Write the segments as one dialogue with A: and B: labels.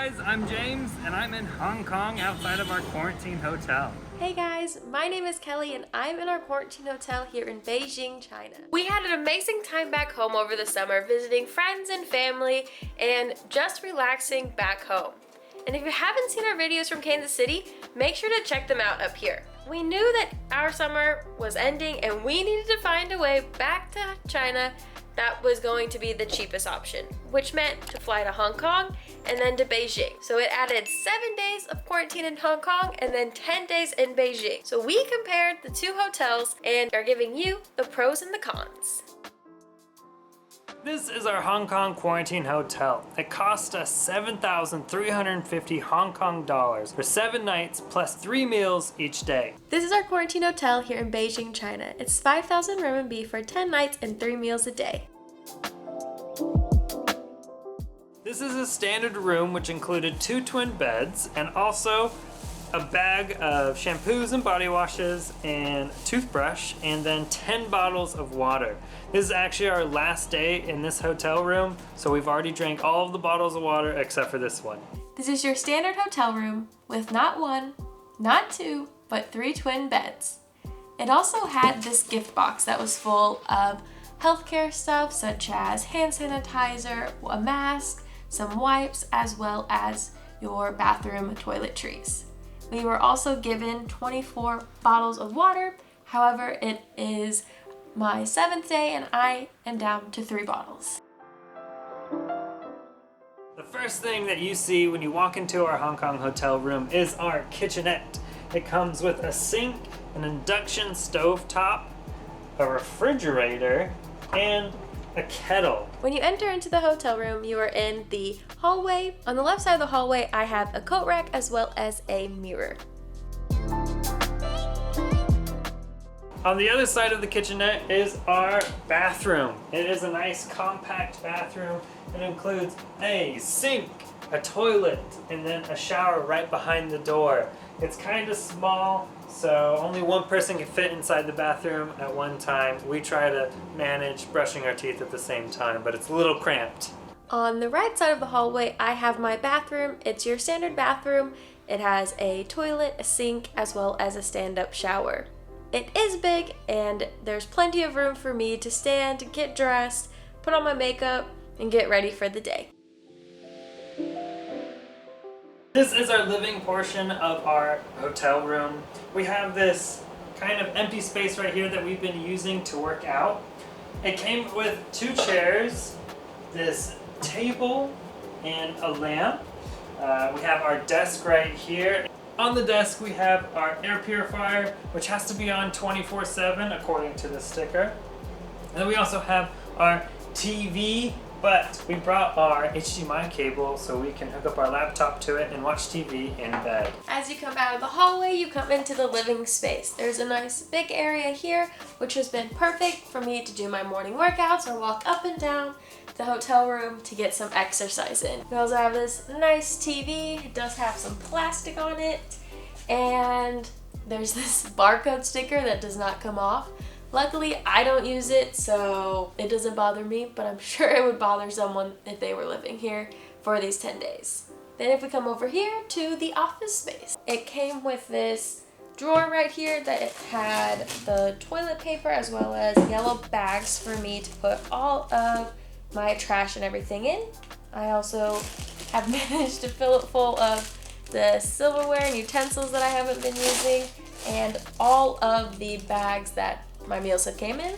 A: guys, I'm James and I'm in Hong Kong outside of our quarantine hotel.
B: Hey guys, my name is Kelly and I'm in our quarantine hotel here in Beijing, China. We had an amazing time back home over the summer visiting friends and family and just relaxing back home. And if you haven't seen our videos from Kansas City, make sure to check them out up here. We knew that our summer was ending and we needed to find a way back to China that was going to be the cheapest option, which meant to fly to Hong Kong and then to Beijing. So it added 7 days of quarantine in Hong Kong and then 10 days in Beijing. So we compared the two hotels and are giving you the pros and the cons.
A: This is our Hong Kong quarantine hotel. It cost us 7,350 Hong Kong dollars for 7 nights plus 3 meals each day.
B: This is our quarantine hotel here in Beijing, China. It's 5,000 RMB for 10 nights and 3 meals a day.
A: This is a standard room which included 2 twin beds and also a bag of shampoos and body washes and toothbrush and then 10 bottles of water. This is actually our last day in this hotel room, so we've already drank all of the bottles of water except for this one.
B: This is your standard hotel room with not 1, not 2, but 3 twin beds. It also had this gift box that was full of healthcare stuff such as hand sanitizer, a mask, some wipes, as well as your bathroom toiletries. We were also given 24 bottles of water. However, it is my 7th day and I am down to 3 bottles.
A: The first thing that you see when you walk into our Hong Kong hotel room is our kitchenette. It comes with a sink, an induction stove top, a refrigerator, and a kettle.
B: When you enter into the hotel room, you are in the hallway. On the left side of the hallway, I have a coat rack as well as a mirror.
A: On the other side of the kitchenette is our bathroom. It is a nice compact bathroom. It includes a sink, a toilet, and then a shower right behind the door. It's kind of small, so only one person can fit inside the bathroom at one time. We try to manage brushing our teeth at the same time, but it's a little cramped.
B: On the right side of the hallway, I have my bathroom. It's your standard bathroom. It has a toilet, a sink, as well as a stand-up shower. It is big, and there's plenty of room for me to stand, get dressed, put on my makeup, and get ready for the day.
A: This is our living portion of our hotel room. We have this kind of empty space right here that we've been using to work out. It came with 2 chairs, this table, and a lamp. We have our desk right here. On the desk we have our air purifier, which has to be on 24/7 according to the sticker. And then we also have our TV, but we brought our HDMI cable so we can hook up our laptop to it and watch TV in bed.
B: As you come out of the hallway, you come into the living space. There's a nice big area here, which has been perfect for me to do my morning workouts or walk up and down the hotel room to get some exercise in. We also have this nice TV. It does have some plastic on it, and there's this barcode sticker that does not come off. Luckily, I don't use it, so it doesn't bother me, but I'm sure it would bother someone if they were living here for these 10 days. Then if we come over here to the office space, it came with this drawer right here that it had the toilet paper as well as yellow bags for me to put all of my trash and everything in. I also have managed to fill it full of the silverware and utensils that I haven't been using and all of the bags that my meals have came in.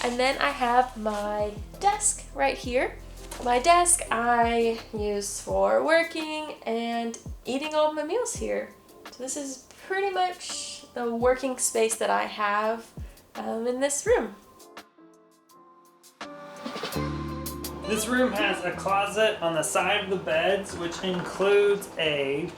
B: And then I have my desk right here. My desk I use for working and eating all of my meals here. So this is pretty much the working space that I have in this room.
A: This room has a closet on the side of the beds, which includes an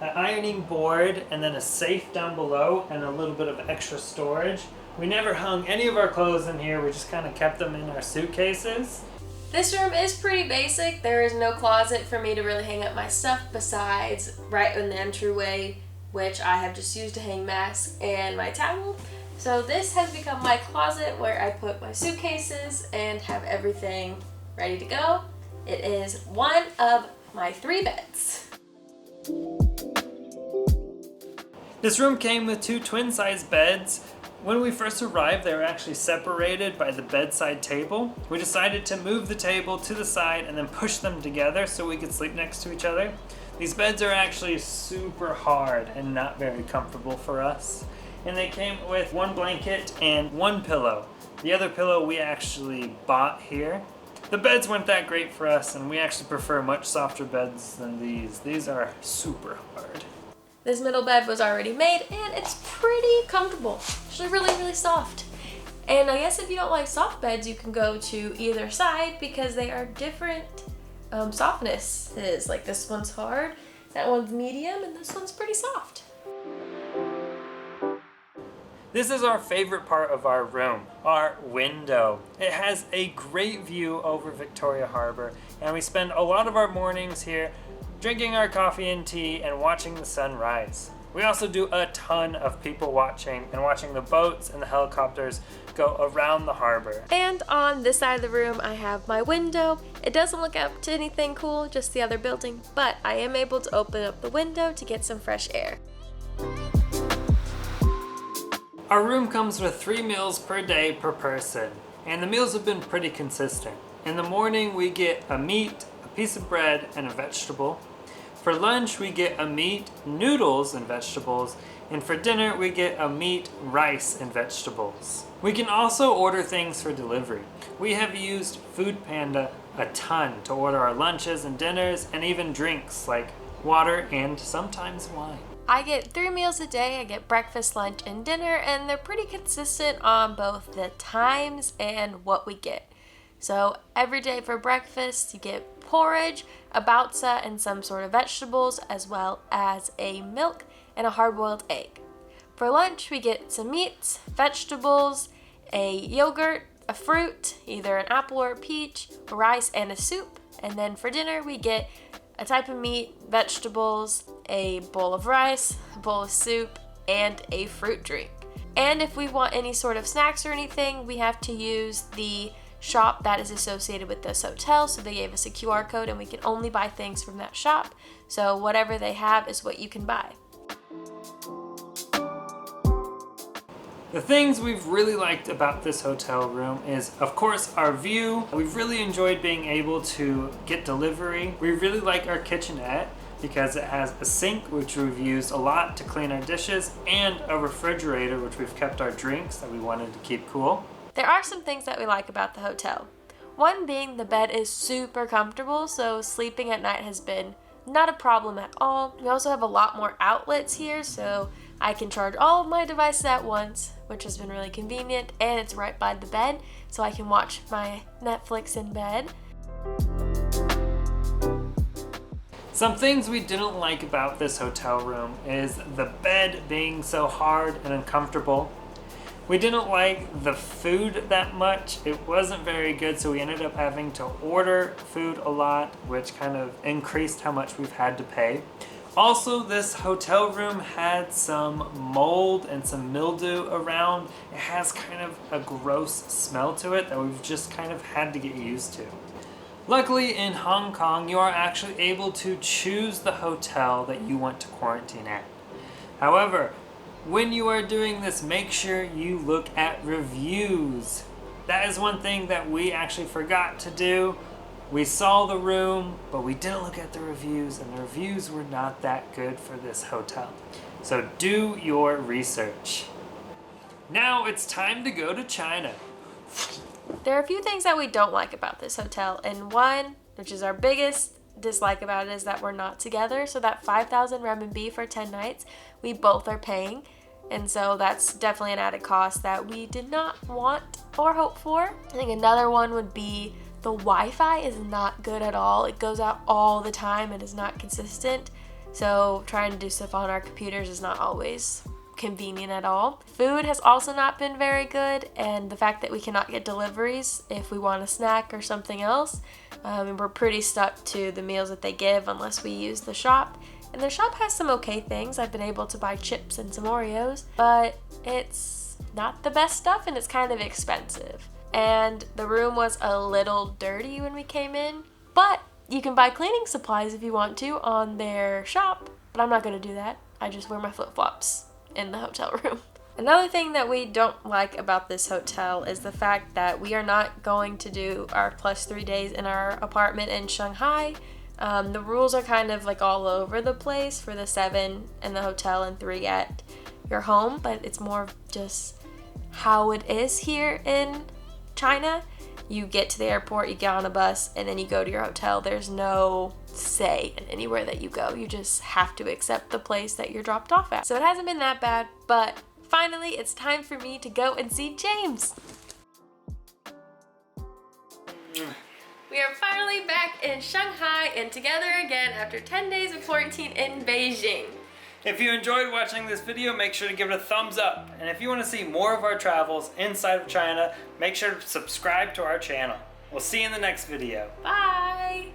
A: ironing board, and then a safe down below, and a little bit of extra storage. We never hung any of our clothes in here, we just kind of kept them in our suitcases.
B: This room is pretty basic. There is no closet for me to really hang up my stuff besides right in the entryway, which I have just used to hang masks and my towel. So this has become my closet where I put my suitcases and have everything ready to go. It is one of my 3 beds.
A: This room came with 2 twin-size beds. When we first arrived, they were actually separated by the bedside table. We decided to move the table to the side and then push them together so we could sleep next to each other. These beds are actually super hard and not very comfortable for us. And they came with 1 blanket and 1 pillow. The other pillow we actually bought here. The beds weren't that great for us, and we actually prefer much softer beds than these. These are super hard.
B: This middle bed was already made and it's pretty comfortable. Actually really soft. And I guess if you don't like soft beds, you can go to either side because they are different softnesses. Like this one's hard, that one's medium, and this one's pretty soft.
A: This is our favorite part of our room, our window. It has a great view over Victoria Harbor, and we spend a lot of our mornings here drinking our coffee and tea and watching the sun rise. We also do a ton of people watching and watching the boats and the helicopters go around the harbor.
B: And on this side of the room, I have my window. It doesn't look up to anything cool, just the other building, but I am able to open up the window to get some fresh air.
A: Our room comes with 3 meals per day per person, and the meals have been pretty consistent. In the morning, we get a meat, a piece of bread, and a vegetable. For lunch, we get a meat, noodles, and vegetables. And for dinner, we get a meat, rice, and vegetables. We can also order things for delivery. We have used Food Panda a ton to order our lunches and dinners, and even drinks like water and sometimes wine.
B: I get 3 meals a day. I get breakfast, lunch, and dinner, and they're pretty consistent on both the times and what we get. So every day for breakfast, you get porridge, a baozi, and some sort of vegetables, as well as a milk and a hard-boiled egg. For lunch, we get some meats, vegetables, a yogurt, a fruit, either an apple or a peach, rice, and a soup. And then for dinner, we get a type of meat, vegetables, a bowl of rice, a bowl of soup, and a fruit drink. And if we want any sort of snacks or anything, we have to use the shop that is associated with this hotel. So they gave us a QR code and we can only buy things from that shop. So whatever they have is what you can buy.
A: The things we've really liked about this hotel room is, of course, our view. We've really enjoyed being able to get delivery. We really like our kitchenette because it has a sink, which we've used a lot to clean our dishes, and a refrigerator, which we've kept our drinks that we wanted to keep cool.
B: There are some things that we like about the hotel. One being the bed is super comfortable, so sleeping at night has been not a problem at all. We also have a lot more outlets here, so I can charge all of my devices at once, which has been really convenient, and it's right by the bed, so I can watch my Netflix in bed.
A: Some things we didn't like about this hotel room is the bed being so hard and uncomfortable. We didn't like the food that much. It wasn't very good, so we ended up having to order food a lot, which kind of increased how much we've had to pay. Also, this hotel room had some mold and some mildew around. It has kind of a gross smell to it that we've just kind of had to get used to. Luckily, in Hong Kong, you are actually able to choose the hotel that you want to quarantine at. However, when you are doing this, make sure you look at reviews. That is one thing that we actually forgot to do. We saw the room, but we didn't look at the reviews, and the reviews were not that good for this hotel. So do your research. Now it's time to go to China.
B: There are a few things that we don't like about this hotel, and one, which is our biggest dislike about it, is that we're not together. So that 5,000 renminbi for 10 nights, we both are paying. And so that's definitely an added cost that we did not want or hope for. I think another one would be the Wi-Fi is not good at all. It goes out all the time and is not consistent. So trying to do stuff on our computers is not always convenient at all. Food has also not been very good, and the fact that we cannot get deliveries if we want a snack or something else. And we're pretty stuck to the meals that they give unless we use the shop. And the shop has some okay things. I've been able to buy chips and some Oreos, but it's not the best stuff and it's kind of expensive. And the room was a little dirty when we came in, but You can buy cleaning supplies if you want to on their shop, but I'm not going to do that. I just wear my flip-flops in the hotel room. Another thing that we don't like about this hotel is the fact that we are not going to do our +3 days in our apartment in Shanghai. The rules are kind of like all over the place for the 7 in the hotel and 3 at your home, but it's more of just how it is here in China. You get to the airport, you get on a bus, and then you go to your hotel. There's no say in anywhere that you go. You just have to accept the place that you're dropped off at. So it hasn't been that bad, but finally it's time for me to go and see James. We are finally back in Shanghai and together again after 10 days of quarantine in Beijing.
A: If you enjoyed watching this video, make sure to give it a thumbs up. And if you want to see more of our travels inside of China, make sure to subscribe to our channel. We'll see you in the next video.
B: Bye!